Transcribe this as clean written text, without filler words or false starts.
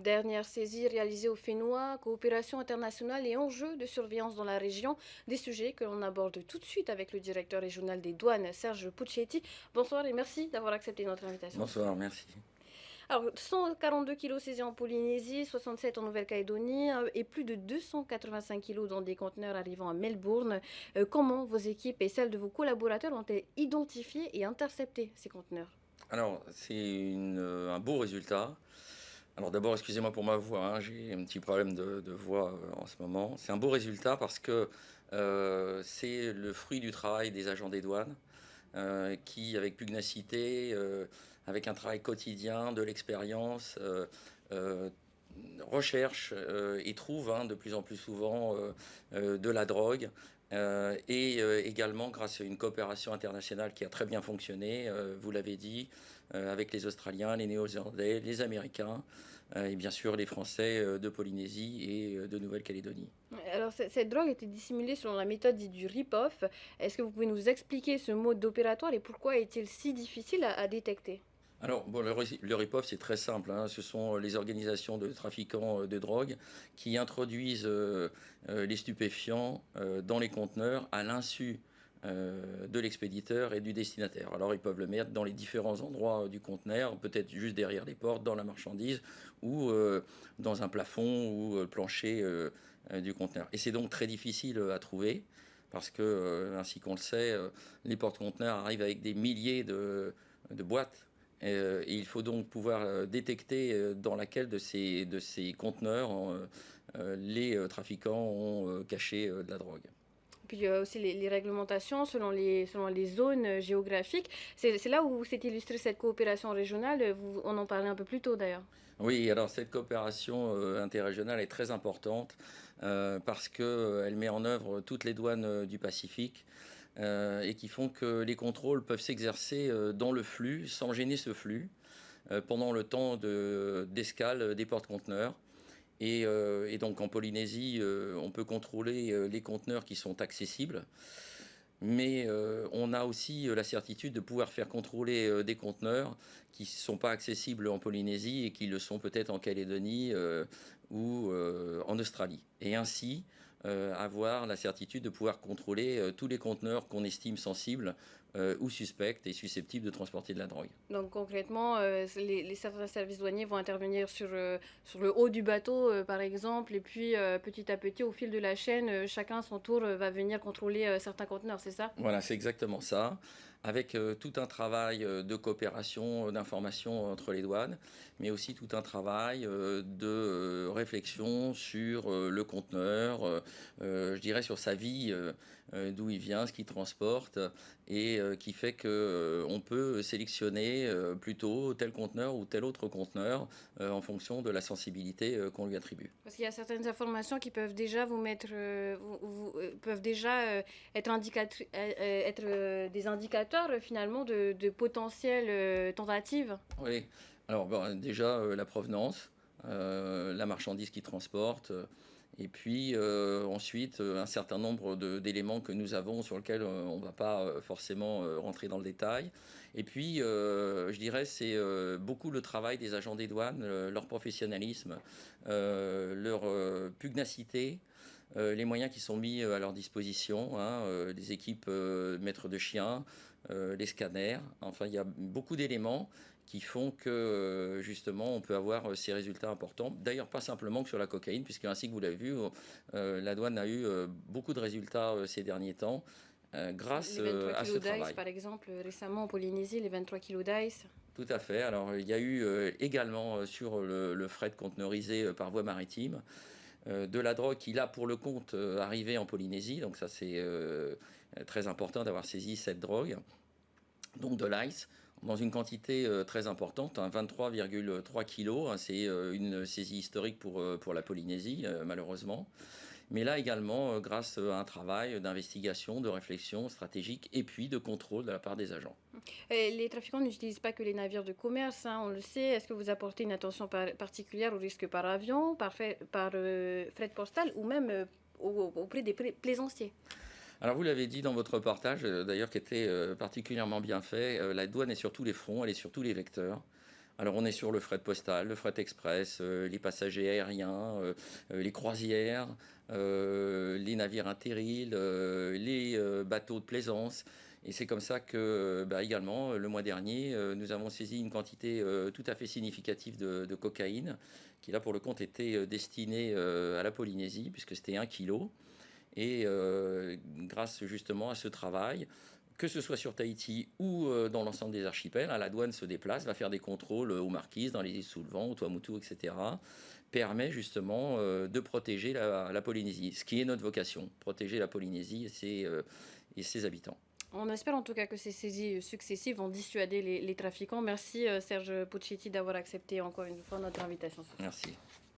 Dernière saisie réalisée au Fénois, coopération internationale et enjeux de surveillance dans la région, des sujets que l'on aborde tout de suite avec le directeur régional des douanes, Serge Puccetti. Bonsoir et merci d'avoir accepté notre invitation. Bonsoir, merci. Alors, 142 kilos saisis en Polynésie, 67 en Nouvelle-Calédonie et plus de 285 kilos dans des conteneurs arrivant à Melbourne. Comment vos équipes et celles de vos collaborateurs ont-elles identifié et intercepté ces conteneurs? Alors, c'est un beau résultat. Alors d'abord, excusez-moi pour ma voix, hein, j'ai un petit problème de voix en ce moment. C'est un beau résultat parce que c'est le fruit du travail des agents des douanes qui, avec pugnacité, avec un travail quotidien, de l'expérience, euh, recherchent et trouvent de plus en plus souvent de la drogue. Également grâce à une coopération internationale qui a très bien fonctionné, vous l'avez dit, avec les Australiens, les Néo-Zélandais, les Américains et bien sûr les Français de Polynésie et de Nouvelle-Calédonie. Alors, cette drogue était dissimulée selon la méthode dite du rip-off. Est-ce que vous pouvez nous expliquer ce mode opératoire et pourquoi est-il si difficile à détecter? Alors, bon, le rip-off, c'est très simple, hein. Ce sont les organisations de trafiquants de drogue qui introduisent les stupéfiants dans les conteneurs à l'insu de l'expéditeur et du destinataire. Alors, ils peuvent le mettre dans les différents endroits du conteneur, peut-être juste derrière les portes, dans la marchandise, ou dans un plafond ou le plancher du conteneur. Et c'est donc très difficile à trouver, parce que, ainsi qu'on le sait, les porte-conteneurs arrivent avec des milliers de boîtes. Et il faut donc pouvoir détecter dans laquelle de ces conteneurs les trafiquants ont caché de la drogue. Puis il y a aussi les réglementations selon les zones géographiques. C'est là où s'est illustrée cette coopération régionale. On en parlait un peu plus tôt d'ailleurs. Oui, alors cette coopération interrégionale est très importante parce qu'elle met en œuvre toutes les douanes du Pacifique et qui font que les contrôles peuvent s'exercer dans le flux sans gêner ce flux pendant le temps d'escale des porte-conteneurs. Et donc en Polynésie, on peut contrôler les conteneurs qui sont accessibles, mais on a aussi la certitude de pouvoir faire contrôler des conteneurs qui ne sont pas accessibles en Polynésie et qui le sont peut-être en Calédonie ou en Australie. Et ainsi avoir la certitude de pouvoir contrôler tous les conteneurs qu'on estime sensibles ou suspects et susceptibles de transporter de la drogue. Donc concrètement, certains services douaniers vont intervenir sur le haut du bateau, par exemple, et puis petit à petit, au fil de la chaîne, chacun à son tour va venir contrôler certains conteneurs, c'est ça? Voilà, c'est exactement ça, avec tout un travail de coopération, d'information entre les douanes, mais aussi tout un travail de réflexion sur le conteneur, je dirais sur sa vie, d'où il vient, ce qu'il transporte, et qui fait que on peut sélectionner plutôt tel conteneur ou tel autre conteneur en fonction de la sensibilité qu'on lui attribue. Parce qu'il y a certaines informations qui peuvent déjà vous mettre, peuvent déjà être des indicateurs finalement de potentielles tentatives. Oui, alors bon, déjà la provenance, la marchandise qu'il transporte, et puis ensuite un certain nombre d'éléments que nous avons sur lesquels on ne va pas forcément rentrer dans le détail. Et puis je dirais c'est beaucoup le travail des agents des douanes, leur professionnalisme, leur pugnacité. Les moyens qui sont mis à leur disposition, hein, des équipes maîtres de chiens, les scanners, enfin il y a beaucoup d'éléments qui font que justement on peut avoir ces résultats importants. D'ailleurs pas simplement que sur la cocaïne, puisque ainsi que vous l'avez vu, la douane a eu beaucoup de résultats ces derniers temps grâce Les 23 à ce kilos d'ice, travail. par exemple, récemment en Polynésie, les 23 kilos d'ice. Tout à fait. Alors il y a eu également sur le fret conteneurisé par voie maritime de la drogue qui là pour le compte arrivait en Polynésie, donc ça c'est très important d'avoir saisi cette drogue, donc de l'ice, dans une quantité très importante, 23,3 kilos, hein, c'est une saisie historique pour la Polynésie, malheureusement. Mais là également, grâce à un travail d'investigation, de réflexion stratégique et puis de contrôle de la part des agents. Et les trafiquants n'utilisent pas que les navires de commerce, hein, on le sait. Est-ce que vous apportez une attention particulière au risque par avion, par fret postal ou même auprès des plaisanciers? Alors vous l'avez dit dans votre reportage, d'ailleurs qui était particulièrement bien fait, la douane est sur tous les fronts, elle est sur tous les vecteurs. Alors on est sur le fret postal, le fret express, les passagers aériens, les croisières, les navires interrail, les bateaux de plaisance. Et c'est comme ça que, bah, également, le mois dernier, nous avons saisi une quantité tout à fait significative de cocaïne, qui là pour le compte était destinée à la Polynésie, puisque c'était 1 kilo. Et grâce justement à ce travail, que ce soit sur Tahiti ou dans l'ensemble des archipels, hein, la douane se déplace, va faire des contrôles aux Marquises, dans les îles Soulevent, au Tuamotu, etc. Permet justement de protéger la Polynésie, ce qui est notre vocation, protéger la Polynésie et ses habitants. On espère en tout cas que ces saisies successives vont dissuader les trafiquants. Merci Serge Puccetti d'avoir accepté encore une fois notre invitation ce soir. Merci.